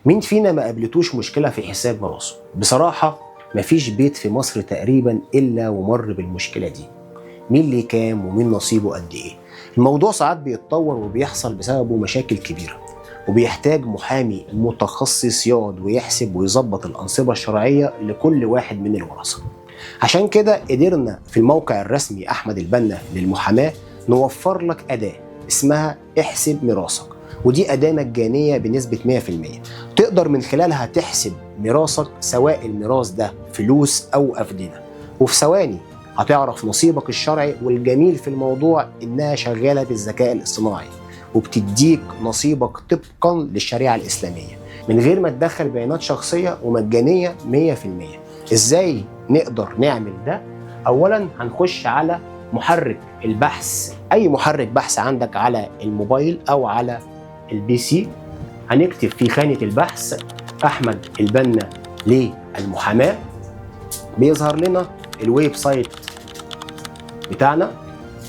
مين فينا ما قابلتوش مشكلة في حساب ميراثه؟ بصراحة مفيش بيت في مصر تقريبا إلا ومر بالمشكلة دي. مين ليه كام ومين نصيبه قد إيه؟ الموضوع ساعات بيتطور وبيحصل بسببه مشاكل كبيرة، وبيحتاج محامي متخصص يقعد ويحسب ويظبط الأنصبة الشرعية لكل واحد من الورثة. عشان كده قدرنا في الموقع الرسمي أحمد البنا للمحاماة نوفر لك أداة اسمها احسب ميراثك، ودي أداة مجانية بنسبة 100%. تقدر من خلالها تحسب ميراثك، سواء الميراث ده فلوس أو أفدنة، وفي ثواني هتعرف نصيبك الشرعي. والجميل في الموضوع إنها شغالة بالذكاء الاصطناعي وبتديك نصيبك طبقا للشريعة الإسلامية من غير ما تدخل بيانات شخصية، ومجانية 100%. إزاي نقدر نعمل ده؟ أولا هنخش على محرك البحث، أي محرك بحث عندك على الموبايل أو على البي سي. هنكتب في خانة البحث أحمد البنا للمحاماة، بيظهر لنا الويب سايت بتاعنا.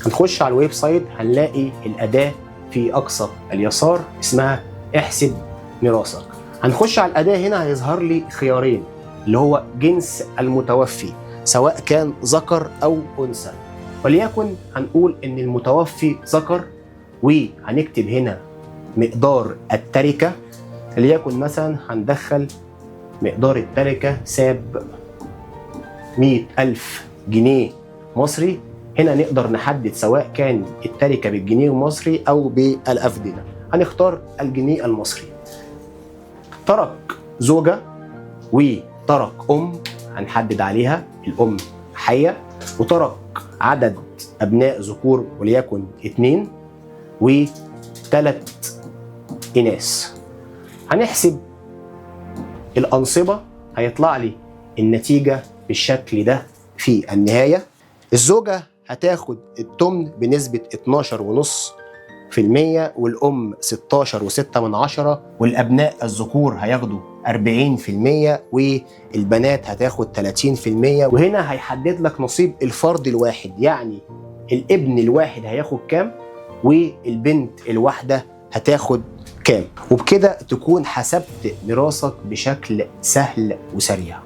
هنخش على الويب سايت هنلاقي الأداة في أقصى اليسار اسمها احسب ميراثك. هنخش على الأداة هنا هيظهر لي خيارين، اللي هو جنس المتوفي سواء كان ذكر أو أنثى. وليكن هنقول إن المتوفي ذكر، وهنكتب هنا مقدار التركة. وليكن مثلا هندخل مقدار التركة ساب 100,000 جنيه مصري. هنا نقدر نحدد سواء كان التركة بالجنيه المصري أو بالأفدنة. هنختار الجنيه المصري. ترك زوجة وترك هنحدد عليها الأم حية، وترك عدد أبناء ذكور وليكن 2 و3 إناث. هنحسب الأنصبة، هيطلع لي النتيجة بالشكل ده في النهاية. الزوجة هتاخد التمن بنسبة 12.5%، والأم 16.6%، والأبناء الذكور هياخدوا 40%، والبنات هتاخد 30%. وهنا هيحدد لك نصيب الفرد الواحد، يعني الابن الواحد هياخد كام والبنت الواحدة هتاخد كام. وبكده تكون حسبت ميراثك بشكل سهل وسريع.